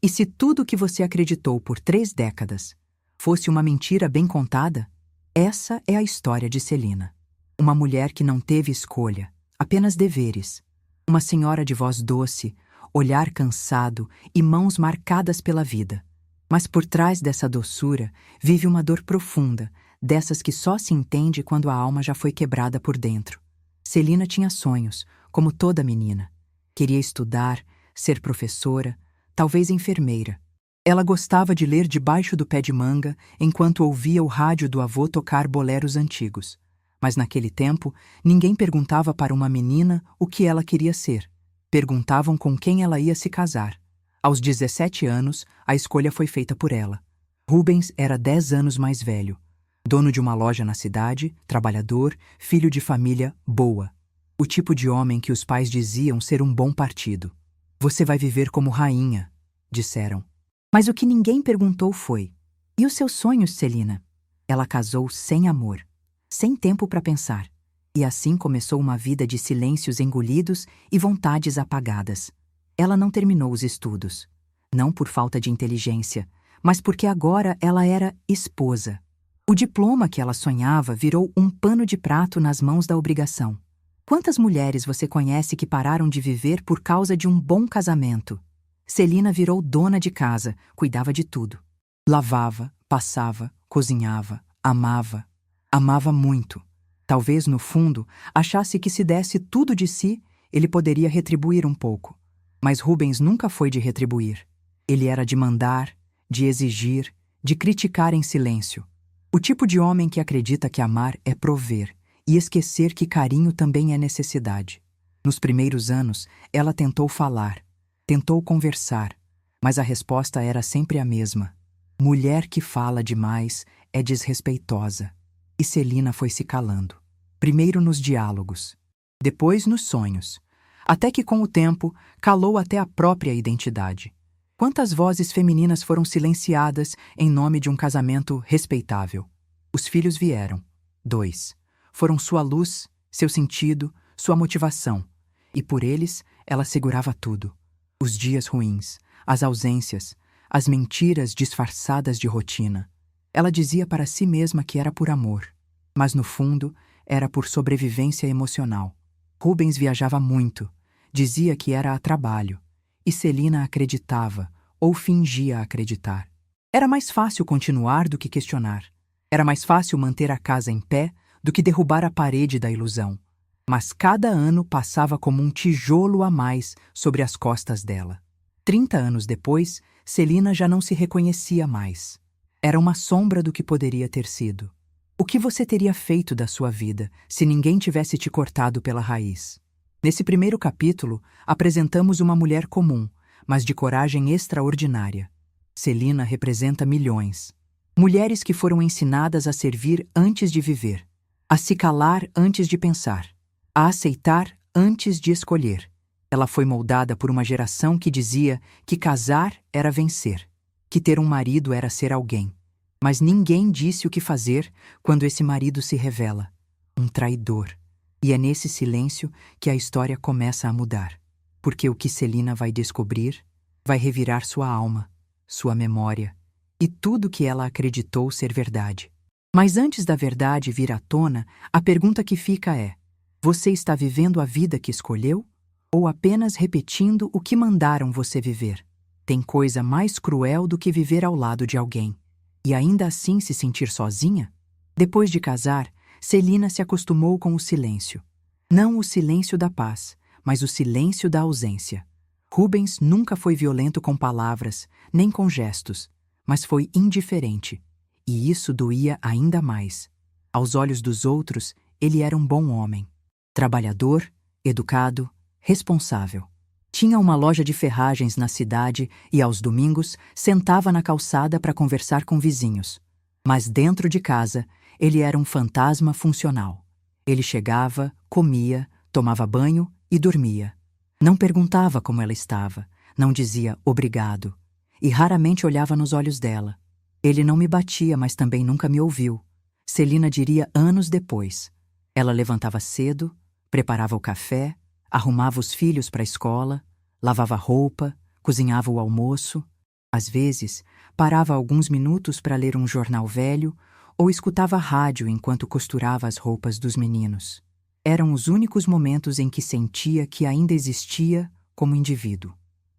E se tudo o que você acreditou por 3 décadas fosse uma mentira bem contada? Essa é a história de Celina. Uma mulher que não teve escolha, apenas deveres. Uma senhora de voz doce, olhar cansado e mãos marcadas pela vida. Mas por trás dessa doçura vive uma dor profunda, dessas que só se entende quando a alma já foi quebrada por dentro. Celina tinha sonhos, como toda menina. Queria estudar, ser professora, talvez enfermeira. Ela gostava de ler debaixo do pé de manga enquanto ouvia o rádio do avô tocar boleros antigos. Mas naquele tempo, ninguém perguntava para uma menina o que ela queria ser. Perguntavam com quem ela ia se casar. Aos 17 anos, a escolha foi feita por ela. Rubens era 10 anos mais velho. Dono de uma loja na cidade, trabalhador, filho de família boa. O tipo de homem que os pais diziam ser um bom partido. Você vai viver como rainha, disseram. Mas o que ninguém perguntou foi: e os seus sonhos, Celina? Ela casou sem amor, sem tempo para pensar. E assim começou uma vida de silêncios engolidos e vontades apagadas. Ela não terminou os estudos. Não por falta de inteligência, mas porque agora ela era esposa. O diploma que ela sonhava virou um pano de prato nas mãos da obrigação. Quantas mulheres você conhece que pararam de viver por causa de um bom casamento? Celina virou dona de casa, cuidava de tudo. Lavava, passava, cozinhava, amava. Amava muito. Talvez, no fundo, achasse que se desse tudo de si, ele poderia retribuir um pouco. Mas Rubens nunca foi de retribuir. Ele era de mandar, de exigir, de criticar em silêncio. O tipo de homem que acredita que amar é prover e esquecer que carinho também é necessidade. Nos primeiros anos, ela tentou falar, tentou conversar, mas a resposta era sempre a mesma. Mulher que fala demais é desrespeitosa. E Celina foi se calando. Primeiro nos diálogos, depois nos sonhos, até que com o tempo calou até a própria identidade. Quantas vozes femininas foram silenciadas em nome de um casamento respeitável? Os filhos vieram. 2. Foram sua luz, seu sentido, sua motivação. E por eles, ela segurava tudo. Os dias ruins, as ausências, as mentiras disfarçadas de rotina. Ela dizia para si mesma que era por amor, mas no fundo era por sobrevivência emocional. Rubens viajava muito, dizia que era a trabalho, e Celina acreditava, ou fingia acreditar. Era mais fácil continuar do que questionar. Era mais fácil manter a casa em pé do que derrubar a parede da ilusão. Mas cada ano passava como um tijolo a mais sobre as costas dela. 30 anos depois, Celina já não se reconhecia mais. Era uma sombra do que poderia ter sido. O que você teria feito da sua vida se ninguém tivesse te cortado pela raiz? Nesse primeiro capítulo, apresentamos uma mulher comum, mas de coragem extraordinária. Celina representa milhões. Mulheres que foram ensinadas a servir antes de viver, a se calar antes de pensar, a aceitar antes de escolher. Ela foi moldada por uma geração que dizia que casar era vencer, que ter um marido era ser alguém. Mas ninguém disse o que fazer quando esse marido se revela. Um traidor. E é nesse silêncio que a história começa a mudar. Porque o que Celina vai descobrir vai revirar sua alma, sua memória e tudo que ela acreditou ser verdade. Mas antes da verdade vir à tona, a pergunta que fica é: você está vivendo a vida que escolheu? Ou apenas repetindo o que mandaram você viver? Tem coisa mais cruel do que viver ao lado de alguém. E ainda assim se sentir sozinha? Depois de casar, Celina se acostumou com o silêncio. Não o silêncio da paz, mas o silêncio da ausência. Rubens nunca foi violento com palavras, nem com gestos, mas foi indiferente. E isso doía ainda mais. Aos olhos dos outros, ele era um bom homem. Trabalhador, educado, responsável. Tinha uma loja de ferragens na cidade e, aos domingos, sentava na calçada para conversar com vizinhos. Mas dentro de casa, ele era um fantasma funcional. Ele chegava, comia, tomava banho e dormia. Não perguntava como ela estava, não dizia obrigado, e raramente olhava nos olhos dela. Ele não me batia, mas também nunca me ouviu. Celina diria anos depois. Ela levantava cedo, preparava o café, arrumava os filhos para a escola, lavava roupa, cozinhava o almoço. Às vezes, parava alguns minutos para ler um jornal velho ou escutava rádio enquanto costurava as roupas dos meninos. Eram os únicos momentos em que sentia que ainda existia como indivíduo.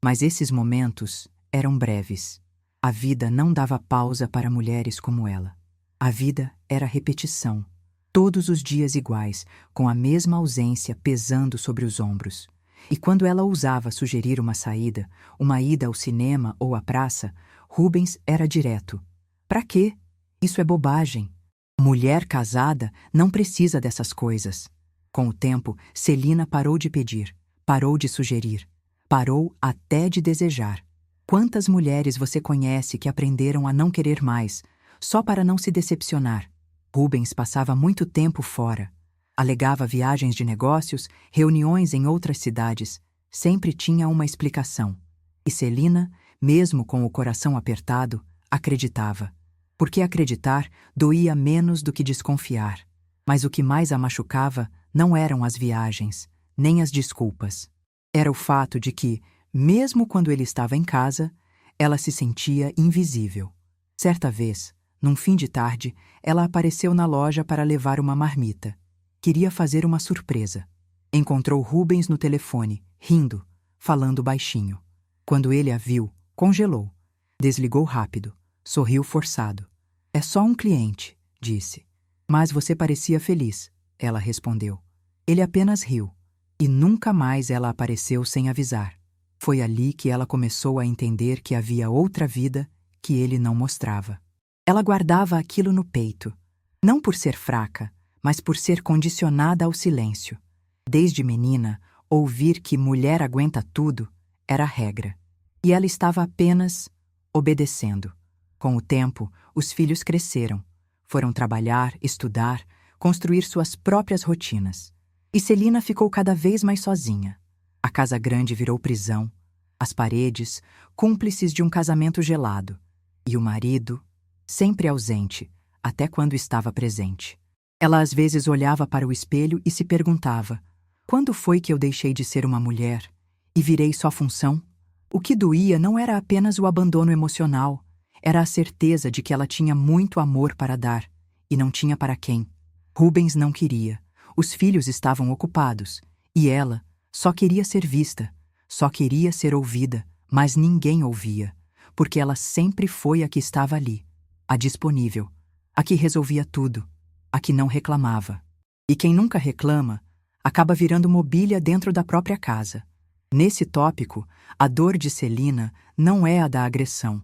Mas esses momentos eram breves. A vida não dava pausa para mulheres como ela. A vida era repetição. Todos os dias iguais, com a mesma ausência pesando sobre os ombros. E quando ela ousava sugerir uma saída, uma ida ao cinema ou à praça, Rubens era direto. Pra quê? Isso é bobagem. Mulher casada não precisa dessas coisas. Com o tempo, Celina parou de pedir, parou de sugerir, parou até de desejar. Quantas mulheres você conhece que aprenderam a não querer mais, só para não se decepcionar? Rubens passava muito tempo fora. Alegava viagens de negócios, reuniões em outras cidades. Sempre tinha uma explicação. E Celina, mesmo com o coração apertado, acreditava. Porque acreditar doía menos do que desconfiar. Mas o que mais a machucava não eram as viagens, nem as desculpas. Era o fato de que, mesmo quando ele estava em casa, ela se sentia invisível. Certa vez, num fim de tarde, ela apareceu na loja para levar uma marmita. Queria fazer uma surpresa. Encontrou Rubens no telefone, rindo, falando baixinho. Quando ele a viu, congelou. Desligou rápido, sorriu forçado. É só um cliente, disse. Mas você parecia feliz, ela respondeu. Ele apenas riu. E nunca mais ela apareceu sem avisar. Foi ali que ela começou a entender que havia outra vida que ele não mostrava. Ela guardava aquilo no peito, não por ser fraca, mas por ser condicionada ao silêncio. Desde menina, ouvir que mulher aguenta tudo era a regra. E ela estava apenas obedecendo. Com o tempo, os filhos cresceram. Foram trabalhar, estudar, construir suas próprias rotinas. E Celina ficou cada vez mais sozinha. A casa grande virou prisão. As paredes, cúmplices de um casamento gelado. E o marido, sempre ausente, até quando estava presente. Ela às vezes olhava para o espelho e se perguntava: quando foi que eu deixei de ser uma mulher e virei só função? O que doía não era apenas o abandono emocional, era a certeza de que ela tinha muito amor para dar, e não tinha para quem. Rubens não queria, os filhos estavam ocupados, e ela só queria ser vista, só queria ser ouvida, mas ninguém ouvia, porque ela sempre foi a que estava ali, a disponível, a que resolvia tudo, a que não reclamava. E quem nunca reclama, acaba virando mobília dentro da própria casa. Nesse tópico, a dor de Celina não é a da agressão,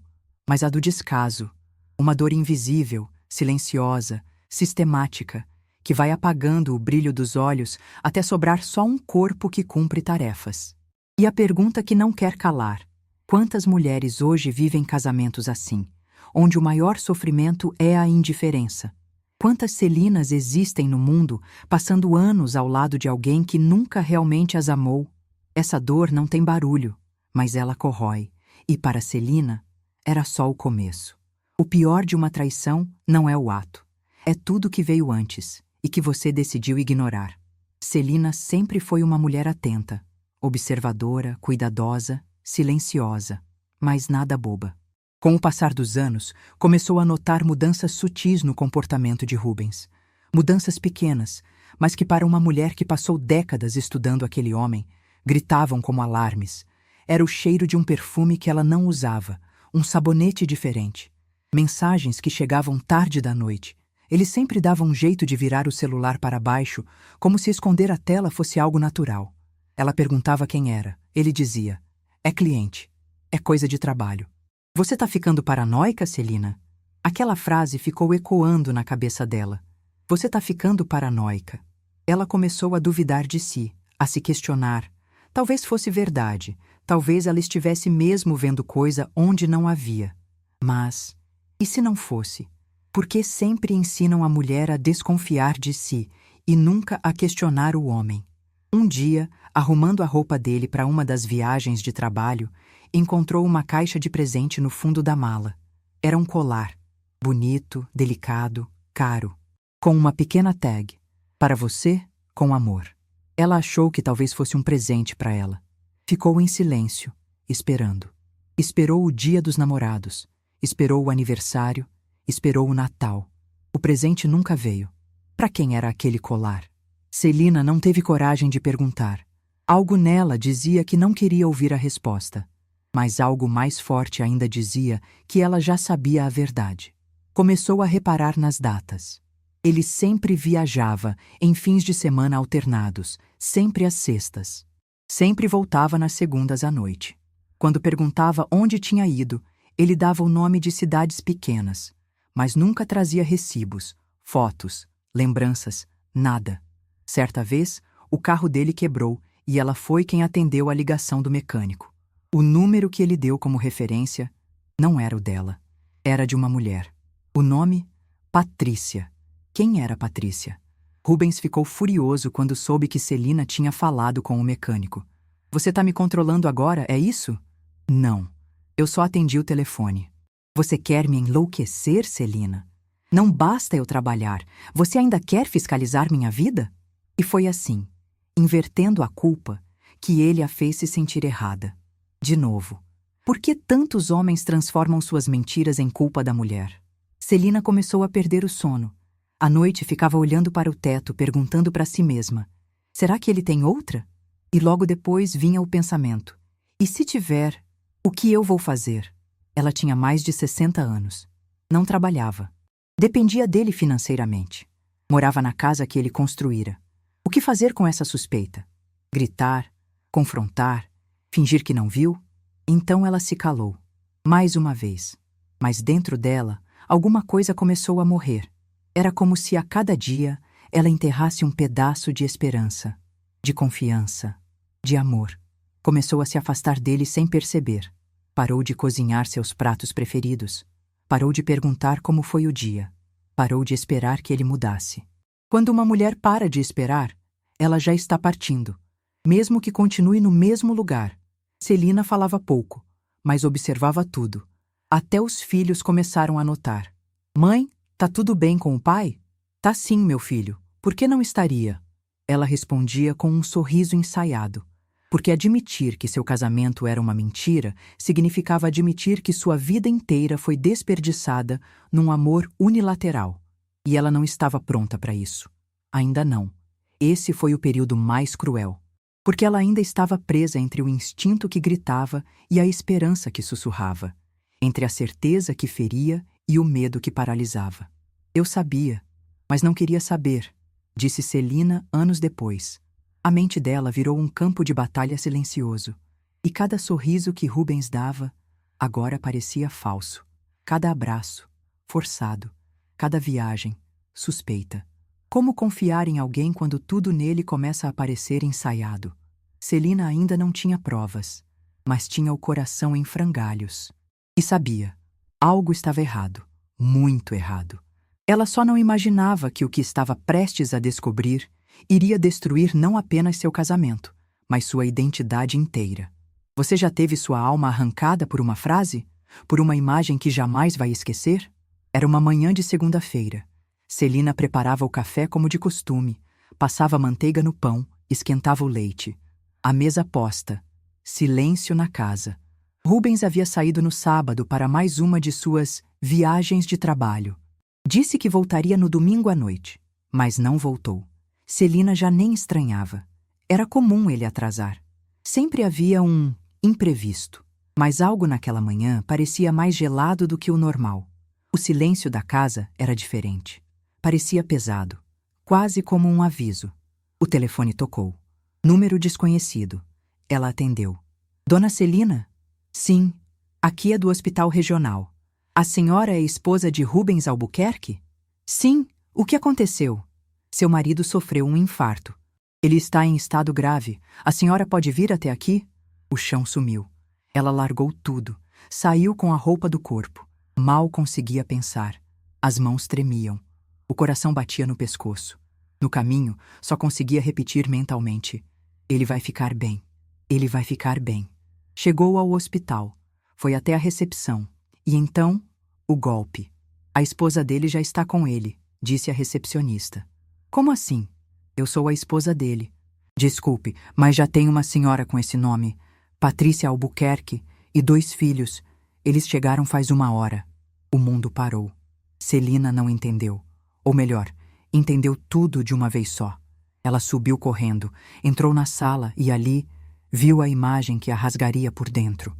mas a do descaso, uma dor invisível, silenciosa, sistemática, que vai apagando o brilho dos olhos até sobrar só um corpo que cumpre tarefas. E a pergunta que não quer calar: quantas mulheres hoje vivem casamentos assim, onde o maior sofrimento é a indiferença? Quantas Celinas existem no mundo passando anos ao lado de alguém que nunca realmente as amou? Essa dor não tem barulho, mas ela corrói, e para Celina, era só o começo. O pior de uma traição não é o ato, é tudo que veio antes e que você decidiu ignorar. Celina sempre foi uma mulher atenta, observadora, cuidadosa, silenciosa, mas nada boba. Com o passar dos anos, começou a notar mudanças sutis no comportamento de Rubens. Mudanças pequenas, mas que para uma mulher que passou décadas estudando aquele homem, gritavam como alarmes. Era o cheiro de um perfume que ela não usava, um sabonete diferente. Mensagens que chegavam tarde da noite. Ele sempre dava um jeito de virar o celular para baixo, como se esconder a tela fosse algo natural. Ela perguntava quem era. Ele dizia: é cliente. É coisa de trabalho. Você tá ficando paranoica, Celina? Aquela frase ficou ecoando na cabeça dela. Você tá ficando paranoica. Ela começou a duvidar de si, a se questionar. Talvez fosse verdade, talvez ela estivesse mesmo vendo coisa onde não havia. Mas, e se não fosse? Por que sempre ensinam a mulher a desconfiar de si e nunca a questionar o homem? Um dia, arrumando a roupa dele para uma das viagens de trabalho, encontrou uma caixa de presente no fundo da mala. Era um colar, bonito, delicado, caro, com uma pequena tag: para você, com amor. Ela achou que talvez fosse um presente para ela. Ficou em silêncio, esperando. Esperou o dia dos namorados, esperou o aniversário, esperou o Natal. O presente nunca veio. Para quem era aquele colar? Celina não teve coragem de perguntar. Algo nela dizia que não queria ouvir a resposta. Mas algo mais forte ainda dizia que ela já sabia a verdade. Começou a reparar nas datas. Ele sempre viajava, em fins de semana alternados, sempre às sextas. Sempre voltava nas segundas à noite. Quando perguntava onde tinha ido, ele dava o nome de cidades pequenas, mas nunca trazia recibos, fotos, lembranças, nada. Certa vez, o carro dele quebrou e ela foi quem atendeu a ligação do mecânico. O número que ele deu como referência não era o dela, era de uma mulher. O nome? Patrícia. Quem era Patrícia? Rubens ficou furioso quando soube que Celina tinha falado com o mecânico. Você tá me controlando agora, é isso? Não. Eu só atendi o telefone. Você quer me enlouquecer, Celina? Não basta eu trabalhar, você ainda quer fiscalizar minha vida? E foi assim, invertendo a culpa, que ele a fez se sentir errada. De novo. Por que tantos homens transformam suas mentiras em culpa da mulher? Celina começou a perder o sono. À noite ficava olhando para o teto, perguntando para si mesma: será que ele tem outra? E logo depois vinha o pensamento: e se tiver, o que eu vou fazer? Ela tinha mais de 60 anos. Não trabalhava. Dependia dele financeiramente. Morava na casa que ele construíra. O que fazer com essa suspeita? Gritar? Confrontar? Fingir que não viu? Então ela se calou. Mais uma vez. Mas dentro dela, alguma coisa começou a morrer. Era como se a cada dia ela enterrasse um pedaço de esperança, de confiança, de amor. Começou a se afastar dele sem perceber. Parou de cozinhar seus pratos preferidos. Parou de perguntar como foi o dia. Parou de esperar que ele mudasse. Quando uma mulher para de esperar, ela já está partindo, mesmo que continue no mesmo lugar. Celina falava pouco, mas observava tudo. Até os filhos começaram a notar. Mãe, tá tudo bem com o pai? Tá sim, meu filho. Por que não estaria? Ela respondia com um sorriso ensaiado. Porque admitir que seu casamento era uma mentira significava admitir que sua vida inteira foi desperdiçada num amor unilateral. E ela não estava pronta para isso. Ainda não. Esse foi o período mais cruel. Porque ela ainda estava presa entre o instinto que gritava e a esperança que sussurrava. Entre a certeza que feria e o medo que paralisava. Eu sabia, mas não queria saber, disse Celina anos depois. A mente dela virou um campo de batalha silencioso, e cada sorriso que Rubens dava agora parecia falso. Cada abraço, forçado. Cada viagem, suspeita. Como confiar em alguém quando tudo nele começa a parecer ensaiado? Celina ainda não tinha provas, mas tinha o coração em frangalhos. E sabia, algo estava errado, muito errado. Ela só não imaginava que o que estava prestes a descobrir iria destruir não apenas seu casamento, mas sua identidade inteira. Você já teve sua alma arrancada por uma frase? Por uma imagem que jamais vai esquecer? Era uma manhã de segunda-feira. Celina preparava o café como de costume, passava manteiga no pão, esquentava o leite. A mesa posta. Silêncio na casa. Rubens havia saído no sábado para mais uma de suas viagens de trabalho. Disse que voltaria no domingo à noite, mas não voltou. Celina já nem estranhava. Era comum ele atrasar. Sempre havia um imprevisto, mas algo naquela manhã parecia mais gelado do que o normal. O silêncio da casa era diferente. Parecia pesado, quase como um aviso. O telefone tocou. Número desconhecido. Ela atendeu. Dona Celina? Sim, aqui é do Hospital Regional. A senhora é esposa de Rubens Albuquerque? Sim, o que aconteceu? Seu marido sofreu um infarto. Ele está em estado grave. A senhora pode vir até aqui? O chão sumiu. Ela largou tudo. Saiu com a roupa do corpo. Mal conseguia pensar. As mãos tremiam. O coração batia no pescoço. No caminho, só conseguia repetir mentalmente: ele vai ficar bem. Ele vai ficar bem. Chegou ao hospital. Foi até a recepção. E então, o golpe. A esposa dele já está com ele, disse a recepcionista. Como assim? Eu sou a esposa dele. Desculpe, mas já tem uma senhora com esse nome. Patrícia Albuquerque. E 2 filhos, eles chegaram faz 1 hora. O mundo parou. Celina não entendeu. Ou melhor, entendeu tudo de uma vez só. Ela subiu correndo, entrou na sala e ali viu a imagem que a rasgaria por dentro.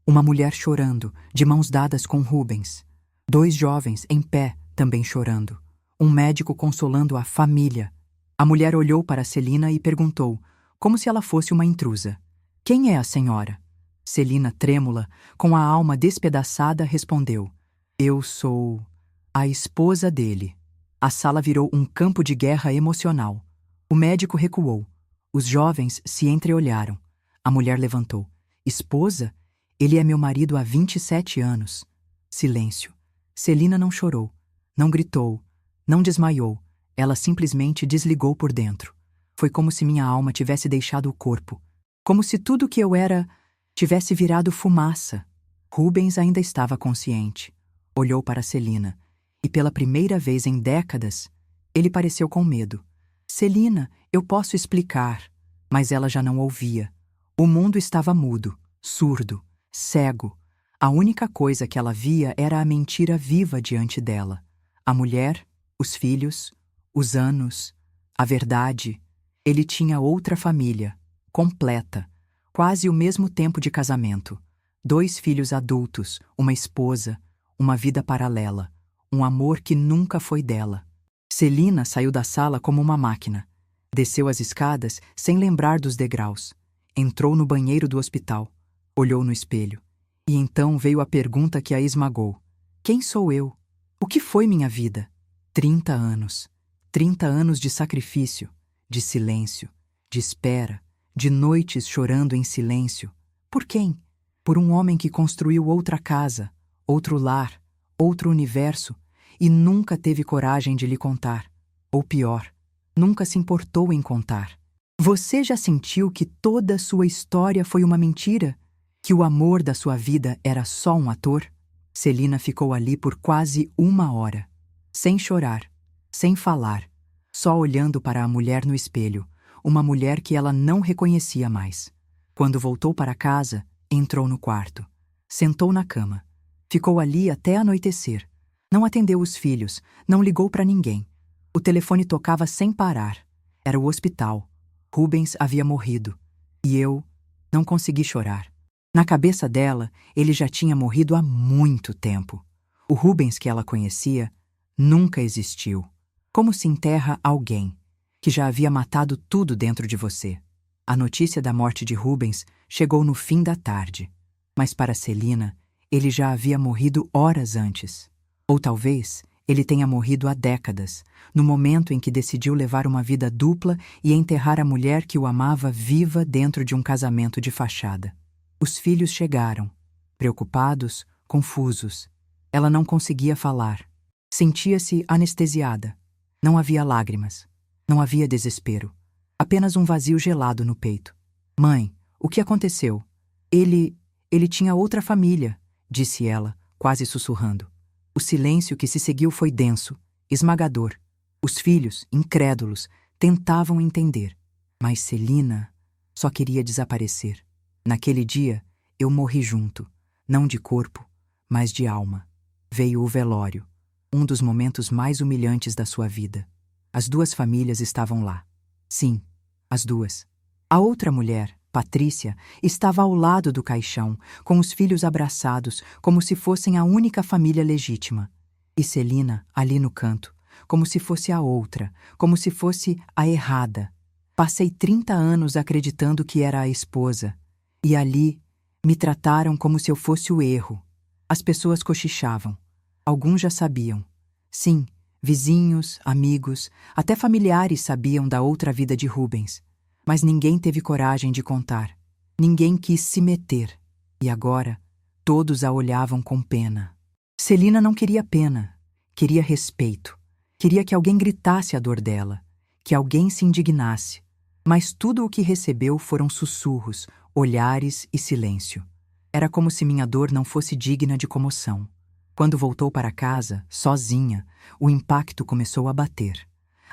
Uma mulher chorando, de mãos dadas com Rubens. 2 jovens em pé, também chorando. Um médico consolando a família. A mulher olhou para Celina e perguntou, como se ela fosse uma intrusa: "Quem é a senhora?" Celina, trêmula, com a alma despedaçada, respondeu: "Eu sou a esposa dele." A sala virou um campo de guerra emocional. O médico recuou. Os jovens se entreolharam. A mulher levantou. "Esposa? Ele é meu marido há 27 anos." Silêncio. Celina não chorou, não gritou, não desmaiou. Ela simplesmente desligou por dentro. Foi como se minha alma tivesse deixado o corpo. Como se tudo o que eu era tivesse virado fumaça. Rubens ainda estava consciente. Olhou para Celina. E pela primeira vez em décadas, ele pareceu com medo. "Celina, eu posso explicar." Mas ela já não ouvia. O mundo estava mudo, surdo, cego. A única coisa que ela via era a mentira viva diante dela. A mulher, os filhos, os anos, a verdade. Ele tinha outra família, completa, quase o mesmo tempo de casamento. 2 filhos adultos, uma esposa, uma vida paralela, um amor que nunca foi dela. Celina saiu da sala como uma máquina. Desceu as escadas sem lembrar dos degraus. Entrou no banheiro do hospital. Olhou no espelho. E então veio a pergunta que a esmagou. Quem sou eu? O que foi minha vida? 30 anos. 30 anos de sacrifício, de silêncio, de espera, de noites chorando em silêncio. Por quem? Por um homem que construiu outra casa, outro lar, outro universo, e nunca teve coragem de lhe contar. Ou pior, nunca se importou em contar. Você já sentiu que toda a sua história foi uma mentira? Que o amor da sua vida era só um ator? Celina ficou ali por quase 1 hora, sem chorar, sem falar, só olhando para a mulher no espelho, uma mulher que ela não reconhecia mais. Quando voltou para casa, entrou no quarto. Sentou na cama. Ficou ali até anoitecer. Não atendeu os filhos, não ligou para ninguém. O telefone tocava sem parar. Era o hospital. Rubens havia morrido. E eu não consegui chorar. Na cabeça dela, ele já tinha morrido há muito tempo. O Rubens que ela conhecia nunca existiu. Como se enterra alguém que já havia matado tudo dentro de você? A notícia da morte de Rubens chegou no fim da tarde. Mas para Celina, ele já havia morrido horas antes. Ou talvez ele tenha morrido há décadas, no momento em que decidiu levar uma vida dupla e enterrar a mulher que o amava viva dentro de um casamento de fachada. Os filhos chegaram, preocupados, confusos. Ela não conseguia falar. Sentia-se anestesiada. Não havia lágrimas. Não havia desespero. Apenas um vazio gelado no peito. "Mãe, o que aconteceu?" Ele tinha outra família", disse ela, quase sussurrando. O silêncio que se seguiu foi denso, esmagador. Os filhos, incrédulos, tentavam entender. Mas Celina só queria desaparecer. Naquele dia, eu morri junto, não de corpo, mas de alma. Veio o velório, um dos momentos mais humilhantes da sua vida. As 2 famílias estavam lá. Sim, as 2. A outra mulher, Patrícia, estava ao lado do caixão, com os filhos abraçados, como se fossem a única família legítima. E Celina, ali no canto, como se fosse a outra, como se fosse a errada. Passei 30 anos acreditando que era a esposa. E ali me trataram como se eu fosse o erro. As pessoas cochichavam. Alguns já sabiam. Sim, vizinhos, amigos, até familiares sabiam da outra vida de Rubens. Mas ninguém teve coragem de contar. Ninguém quis se meter. E agora, todos a olhavam com pena. Celina não queria pena. Queria respeito. Queria que alguém gritasse a dor dela. Que alguém se indignasse. Mas tudo o que recebeu foram sussurros, olhares e silêncio. Era como se minha dor não fosse digna de comoção. Quando voltou para casa, sozinha, o impacto começou a bater.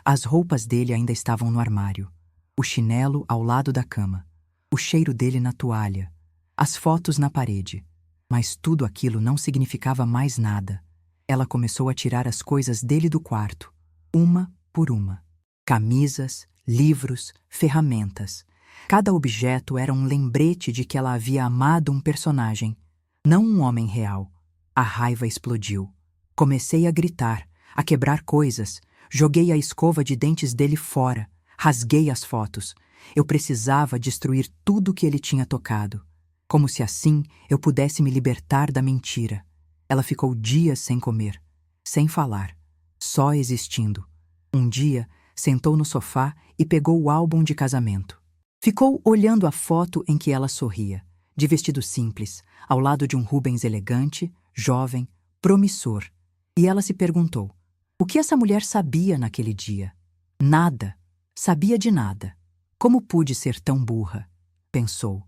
As roupas dele ainda estavam no armário. O chinelo ao lado da cama. O cheiro dele na toalha. As fotos na parede. Mas tudo aquilo não significava mais nada. Ela começou a tirar as coisas dele do quarto, uma por uma. Camisas, livros, ferramentas. Cada objeto era um lembrete de que ela havia amado um personagem, não um homem real. A raiva explodiu. Comecei a gritar, a quebrar coisas. Joguei a escova de dentes dele fora. Rasguei as fotos. Eu precisava destruir tudo que ele tinha tocado. Como se assim eu pudesse me libertar da mentira. Ela ficou dias sem comer, sem falar, só existindo. Um dia, sentou no sofá e pegou o álbum de casamento. Ficou olhando a foto em que ela sorria, de vestido simples, ao lado de um Rubens elegante, jovem, promissor. E ela se perguntou: o que essa mulher sabia naquele dia? Nada. Sabia de nada. Como pude ser tão burra? Pensou.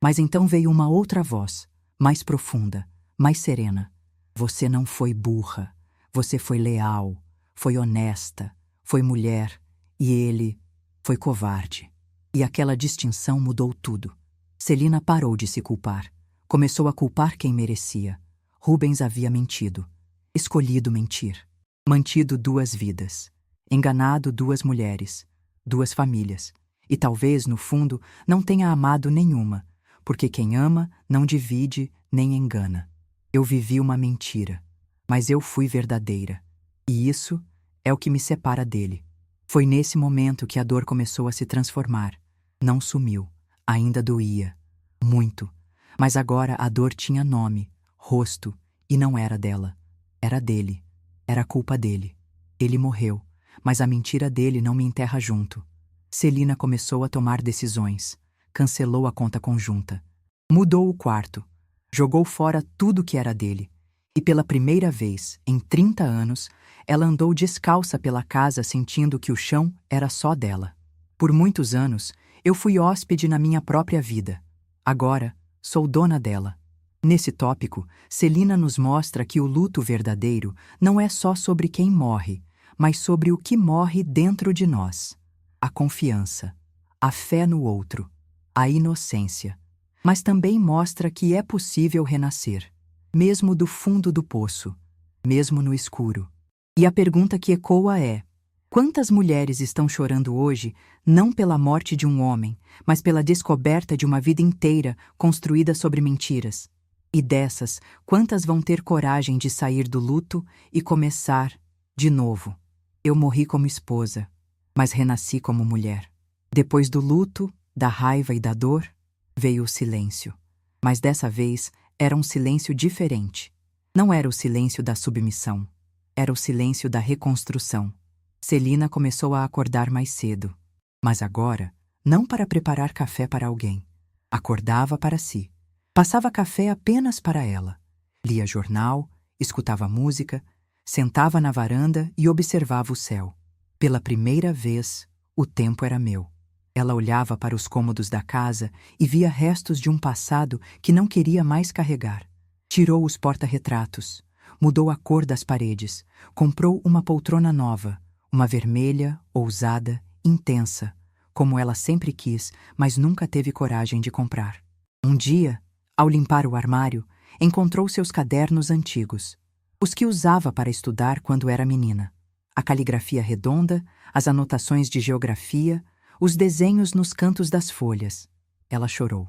Mas então veio uma outra voz, mais profunda, mais serena. Você não foi burra. Você foi leal, foi honesta, foi mulher, e ele foi covarde. E aquela distinção mudou tudo. Celina parou de se culpar. Começou a culpar quem merecia. Rubens havia mentido. Escolhido mentir. Mantido 2 vidas. Enganado 2 mulheres. 2 famílias. E talvez, no fundo, não tenha amado nenhuma, porque quem ama não divide nem engana. Eu vivi uma mentira, mas eu fui verdadeira. E isso é o que me separa dele. Foi nesse momento que a dor começou a se transformar. Não sumiu, ainda doía. Muito. Mas agora a dor tinha nome, rosto, e não era dela. Era dele. Era culpa dele. Ele morreu, mas a mentira dele não me enterra junto. Celina começou a tomar decisões. Cancelou a conta conjunta. Mudou o quarto. Jogou fora tudo que era dele. E pela primeira vez, em 30 anos, ela andou descalça pela casa sentindo que o chão era só dela. Por muitos anos, eu fui hóspede na minha própria vida. Agora, sou dona dela. Nesse tópico, Celina nos mostra que o luto verdadeiro não é só sobre quem morre, mas sobre o que morre dentro de nós. A confiança, a fé no outro, a inocência. Mas também mostra que é possível renascer, mesmo do fundo do poço, mesmo no escuro. E a pergunta que ecoa é: quantas mulheres estão chorando hoje não pela morte de um homem, mas pela descoberta de uma vida inteira construída sobre mentiras? E dessas, quantas vão ter coragem de sair do luto e começar de novo? Eu morri como esposa, mas renasci como mulher. Depois do luto, da raiva e da dor, veio o silêncio. Mas dessa vez era um silêncio diferente. Não era o silêncio da submissão. Era o silêncio da reconstrução. Celina começou a acordar mais cedo. Mas agora, não para preparar café para alguém. Acordava para si. Passava café apenas para ela. Lia jornal, escutava música, sentava na varanda e observava o céu. Pela primeira vez, o tempo era meu. Ela olhava para os cômodos da casa e via restos de um passado que não queria mais carregar. Tirou os porta-retratos, mudou a cor das paredes, comprou uma poltrona nova, uma vermelha, ousada, intensa, como ela sempre quis, mas nunca teve coragem de comprar. Um dia, ao limpar o armário, encontrou seus cadernos antigos, os que usava para estudar quando era menina. A caligrafia redonda, as anotações de geografia, os desenhos nos cantos das folhas. Ela chorou.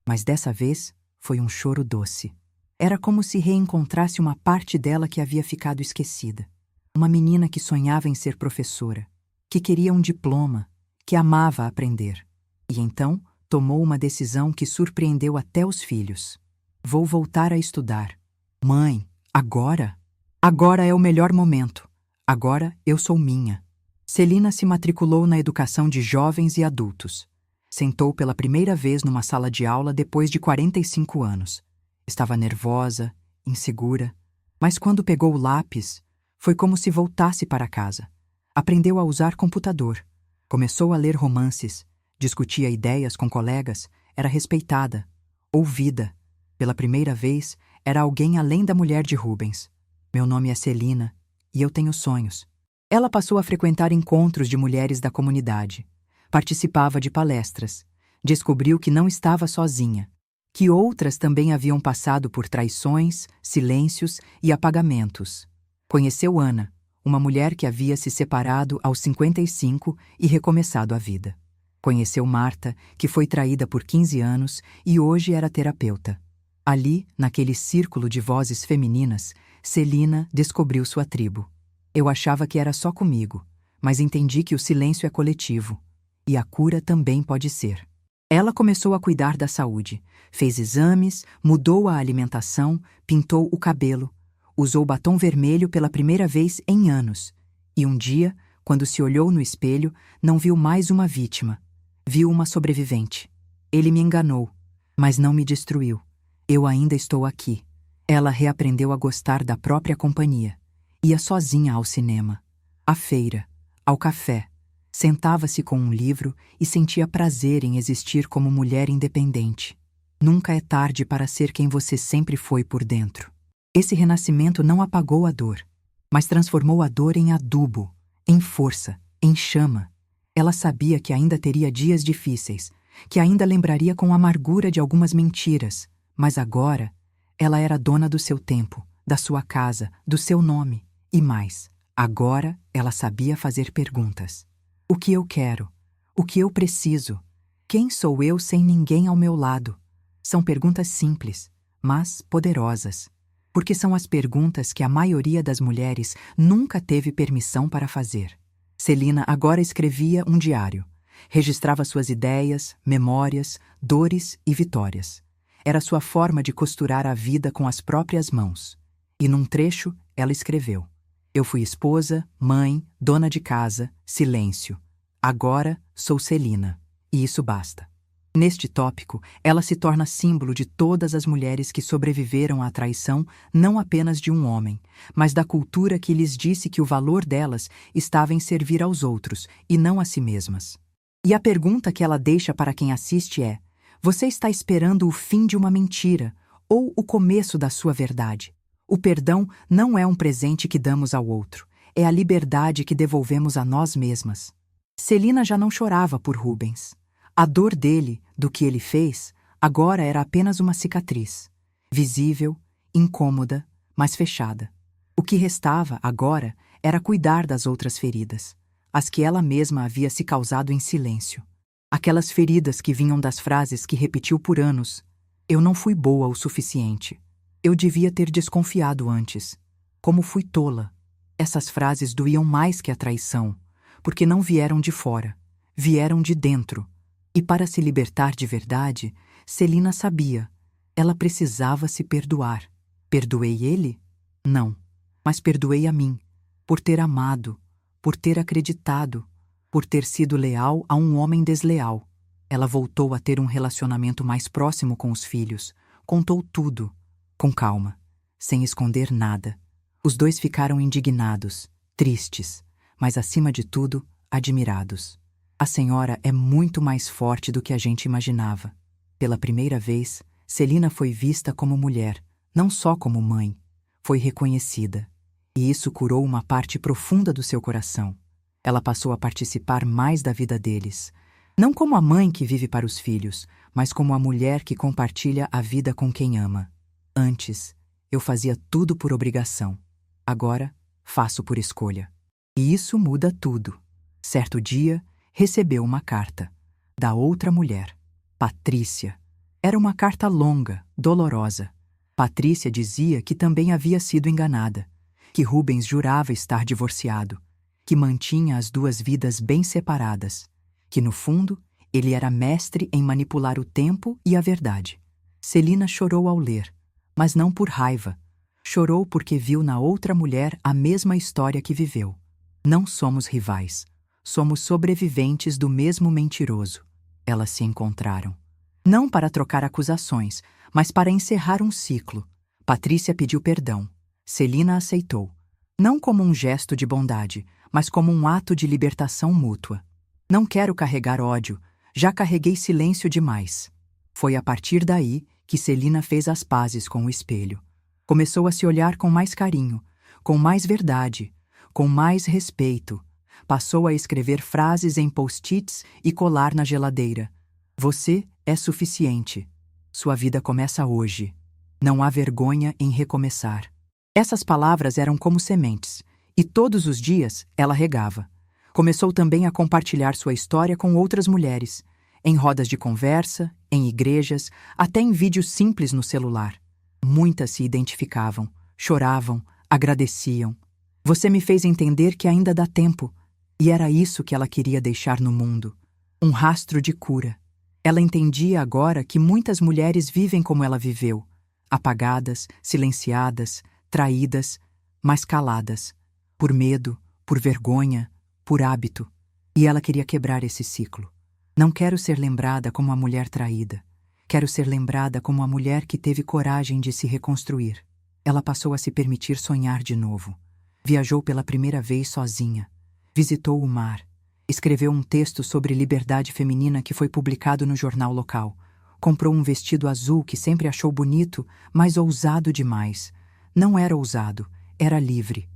Mas dessa vez foi um choro doce. Era como se reencontrasse uma parte dela que havia ficado esquecida. Uma menina que sonhava em ser professora, que queria um diploma, que amava aprender. E então tomou uma decisão que surpreendeu até os filhos. Vou voltar a estudar. Mãe, agora? Agora é o melhor momento. Agora eu sou minha. Celina se matriculou na educação de jovens e adultos. Sentou pela primeira vez numa sala de aula depois de 45 anos. Estava nervosa, insegura, mas quando pegou o lápis, foi como se voltasse para casa. Aprendeu a usar computador. Começou a ler romances, discutia ideias com colegas, era respeitada, ouvida. Pela primeira vez, era alguém além da mulher de Rubens. Meu nome é Celina e eu tenho sonhos. Ela passou a frequentar encontros de mulheres da comunidade. Participava de palestras. Descobriu que não estava sozinha. que outras também haviam passado por traições, silêncios e apagamentos. Conheceu Ana, uma mulher que havia se separado aos 55 e recomeçado a vida. Conheceu Marta, que foi traída por 15 anos e hoje era terapeuta. Ali, naquele círculo de vozes femininas, Celina descobriu sua tribo. Eu achava que era só comigo, mas entendi que o silêncio é coletivo. E a cura também pode ser. Ela começou a cuidar da saúde, fez exames, mudou a alimentação, pintou o cabelo, usou batom vermelho pela primeira vez em anos. E um dia, quando se olhou no espelho, não viu mais uma vítima. Viu uma sobrevivente. Ele me enganou, mas não me destruiu. Eu ainda estou aqui. Ela reaprendeu a gostar da própria companhia. Ia sozinha ao cinema, à feira, ao café. Sentava-se com um livro e sentia prazer em existir como mulher independente. Nunca é tarde para ser quem você sempre foi por dentro. Esse renascimento não apagou a dor, mas transformou a dor em adubo, em força, em chama. Ela sabia que ainda teria dias difíceis, que ainda lembraria com amargura de algumas mentiras, mas agora ela era dona do seu tempo, da sua casa, do seu nome e mais. Agora ela sabia fazer perguntas. O que eu quero? O que eu preciso? Quem sou eu sem ninguém ao meu lado? São perguntas simples, mas poderosas, porque são as perguntas que a maioria das mulheres nunca teve permissão para fazer. Celina agora escrevia um diário. Registrava suas ideias, memórias, dores e vitórias. Era sua forma de costurar a vida com as próprias mãos. E num trecho, ela escreveu: Eu fui esposa, mãe, dona de casa, silêncio. Agora sou Celina. E isso basta. Neste tópico, ela se torna símbolo de todas as mulheres que sobreviveram à traição não apenas de um homem, mas da cultura que lhes disse que o valor delas estava em servir aos outros e não a si mesmas. E a pergunta que ela deixa para quem assiste é: você está esperando o fim de uma mentira ou o começo da sua verdade? O perdão não é um presente que damos ao outro, é a liberdade que devolvemos a nós mesmas. Celina já não chorava por Rubens. A dor dele, do que ele fez, agora era apenas uma cicatriz. Visível, incômoda, mas fechada. O que restava, agora, era cuidar das outras feridas, as que ela mesma havia se causado em silêncio. Aquelas feridas que vinham das frases que repetiu por anos: eu não fui boa o suficiente. Eu devia ter desconfiado antes. Como fui tola. Essas frases doíam mais que a traição, porque não vieram de fora, vieram de dentro. E para se libertar de verdade, Celina sabia. Ela precisava se perdoar. Perdoei ele? Não. Mas perdoei a mim, por ter amado, por ter acreditado, por ter sido leal a um homem desleal. Ela voltou a ter um relacionamento mais próximo com os filhos, contou tudo, com calma, sem esconder nada. Os dois ficaram indignados, tristes, mas acima de tudo, admirados. A senhora é muito mais forte do que a gente imaginava. Pela primeira vez, Celina foi vista como mulher, não só como mãe. Foi reconhecida. E isso curou uma parte profunda do seu coração. Ela passou a participar mais da vida deles. Não como a mãe que vive para os filhos, mas como a mulher que compartilha a vida com quem ama. Antes, eu fazia tudo por obrigação. Agora, faço por escolha. E isso muda tudo. Certo dia, recebeu uma carta da outra mulher, Patrícia. Era uma carta longa, dolorosa. Patrícia dizia que também havia sido enganada, que Rubens jurava estar divorciado, que mantinha as duas vidas bem separadas, que no fundo ele era mestre em manipular o tempo e a verdade. Celina chorou ao ler, mas não por raiva. Chorou porque viu na outra mulher a mesma história que viveu. Não somos rivais. Somos sobreviventes do mesmo mentiroso. Elas se encontraram. Não para trocar acusações, mas para encerrar um ciclo. Patrícia pediu perdão. Celina aceitou. Não como um gesto de bondade, mas como um ato de libertação mútua. Não quero carregar ódio, já carreguei silêncio demais. Foi a partir daí que Celina fez as pazes com o espelho. Começou a se olhar com mais carinho, com mais verdade, com mais respeito. Passou a escrever frases em post-its e colar na geladeira. Você é suficiente. Sua vida começa hoje. Não há vergonha em recomeçar. Essas palavras eram como sementes, e todos os dias ela regava. Começou também a compartilhar sua história com outras mulheres, em rodas de conversa, em igrejas, até em vídeos simples no celular. Muitas se identificavam, choravam, agradeciam. Você me fez entender que ainda dá tempo, e era isso que ela queria deixar no mundo. Um rastro de cura. Ela entendia agora que muitas mulheres vivem como ela viveu, apagadas, silenciadas, traídas, mas caladas, por medo, por vergonha, por hábito. E ela queria quebrar esse ciclo. Não quero ser lembrada como a mulher traída. Quero ser lembrada como a mulher que teve coragem de se reconstruir. Ela passou a se permitir sonhar de novo. Viajou pela primeira vez sozinha. Visitou o mar. Escreveu um texto sobre liberdade feminina que foi publicado no jornal local. Comprou um vestido azul que sempre achou bonito, mas ousado demais. Não era ousado, era livre.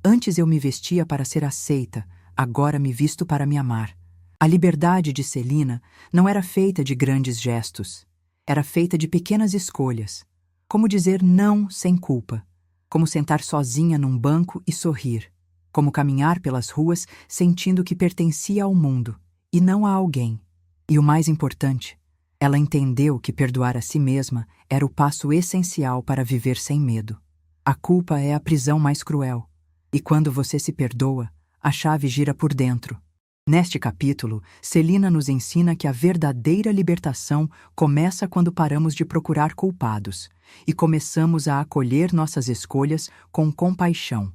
Antes eu me vestia para ser aceita, agora me visto para me amar. A liberdade de Celina não era feita de grandes gestos. Era feita de pequenas escolhas. Como dizer não sem culpa. Como sentar sozinha num banco e sorrir. Como caminhar pelas ruas sentindo que pertencia ao mundo, e não a alguém. E o mais importante, ela entendeu que perdoar a si mesma era o passo essencial para viver sem medo. A culpa é a prisão mais cruel. E quando você se perdoa, a chave gira por dentro. Neste capítulo, Celina nos ensina que a verdadeira libertação começa quando paramos de procurar culpados e começamos a acolher nossas escolhas com compaixão.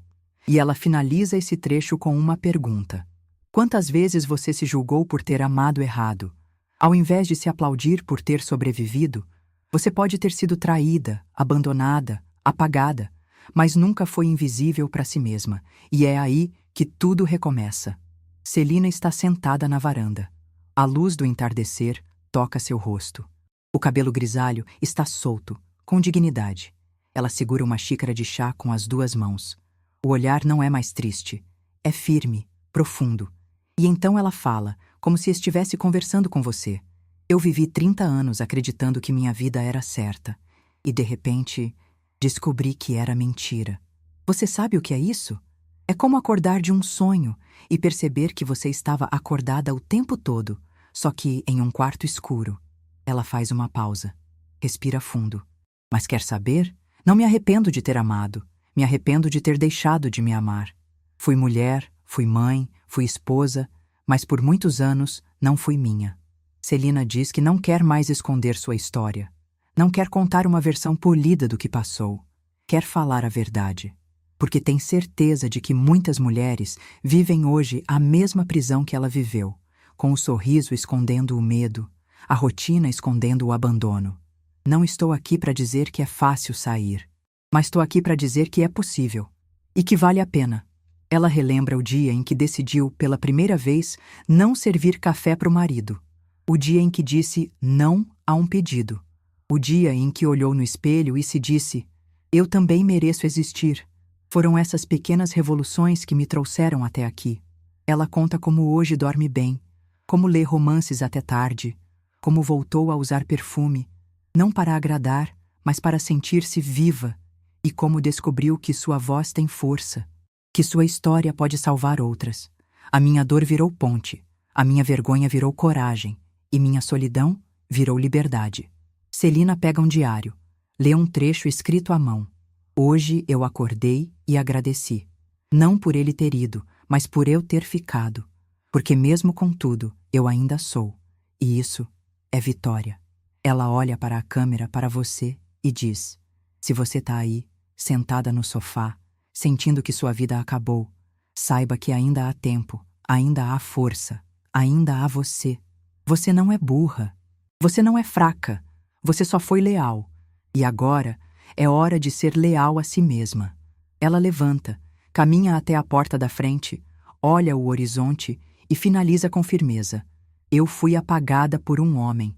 E ela finaliza esse trecho com uma pergunta. Quantas vezes você se julgou por ter amado errado? Ao invés de se aplaudir por ter sobrevivido, você pode ter sido traída, abandonada, apagada, mas nunca foi invisível para si mesma, e é aí que tudo recomeça. Celina está sentada na varanda. A luz do entardecer toca seu rosto. O cabelo grisalho está solto, com dignidade. Ela segura uma xícara de chá com as duas mãos. O olhar não é mais triste, é firme, profundo. E então ela fala, como se estivesse conversando com você. Eu vivi 30 anos acreditando que minha vida era certa. E de repente, descobri que era mentira. Você sabe o que é isso? É como acordar de um sonho e perceber que você estava acordada o tempo todo, só que em um quarto escuro. Ela faz uma pausa. Respira fundo. Mas quer saber? Não me arrependo de ter amado. Me arrependo de ter deixado de me amar. Fui mulher, fui mãe, fui esposa, mas por muitos anos não fui minha. Celina diz que não quer mais esconder sua história. Não quer contar uma versão polida do que passou. Quer falar a verdade. Porque tem certeza de que muitas mulheres vivem hoje a mesma prisão que ela viveu, com o sorriso escondendo o medo, a rotina escondendo o abandono. Não estou aqui para dizer que é fácil sair, mas estou aqui para dizer que é possível e que vale a pena. Ela relembra o dia em que decidiu, pela primeira vez, não servir café para o marido. O dia em que disse não a um pedido. O dia em que olhou no espelho e se disse: eu também mereço existir. Foram essas pequenas revoluções que me trouxeram até aqui. Ela conta como hoje dorme bem, como lê romances até tarde, como voltou a usar perfume, não para agradar, mas para sentir-se viva, e como descobriu que sua voz tem força, que sua história pode salvar outras. A minha dor virou ponte, a minha vergonha virou coragem, e minha solidão virou liberdade. Celina pega um diário, lê um trecho escrito à mão. Hoje eu acordei e agradeci. Não por ele ter ido, mas por eu ter ficado. Porque mesmo com tudo, eu ainda sou. E isso é vitória. Ela olha para a câmera, para você, e diz: se você tá aí, sentada no sofá, sentindo que sua vida acabou, saiba que ainda há tempo, ainda há força, ainda há você. Você não é burra. Você não é fraca. Você só foi leal. E agora é hora de ser leal a si mesma. Ela levanta, caminha até a porta da frente, olha o horizonte e finaliza com firmeza. Eu fui apagada por um homem,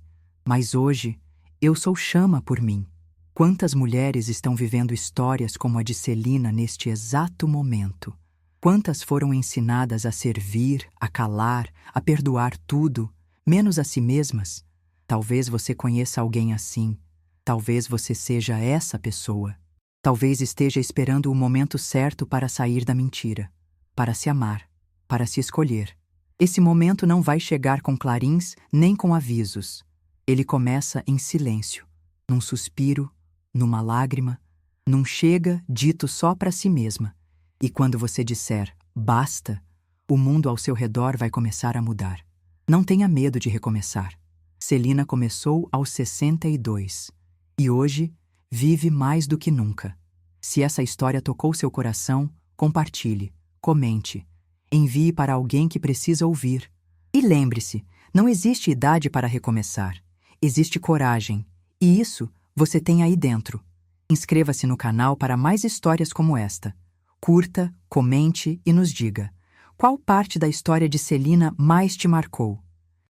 mas hoje eu sou chama por mim. Quantas mulheres estão vivendo histórias como a de Celina neste exato momento? Quantas foram ensinadas a servir, a calar, a perdoar tudo, menos a si mesmas? Talvez você conheça alguém assim. Talvez você seja essa pessoa. Talvez esteja esperando o momento certo para sair da mentira, para se amar, para se escolher. Esse momento não vai chegar com clarins nem com avisos. Ele começa em silêncio, num suspiro, numa lágrima, num chega dito só para si mesma. E quando você disser basta, o mundo ao seu redor vai começar a mudar. Não tenha medo de recomeçar. Celina começou aos 62 e hoje vive mais do que nunca. Se essa história tocou seu coração, compartilhe, comente, envie para alguém que precisa ouvir. E lembre-se, não existe idade para recomeçar. Existe coragem, e isso você tem aí dentro. Inscreva-se no canal para mais histórias como esta. Curta, comente e nos diga: qual parte da história de Celina mais te marcou?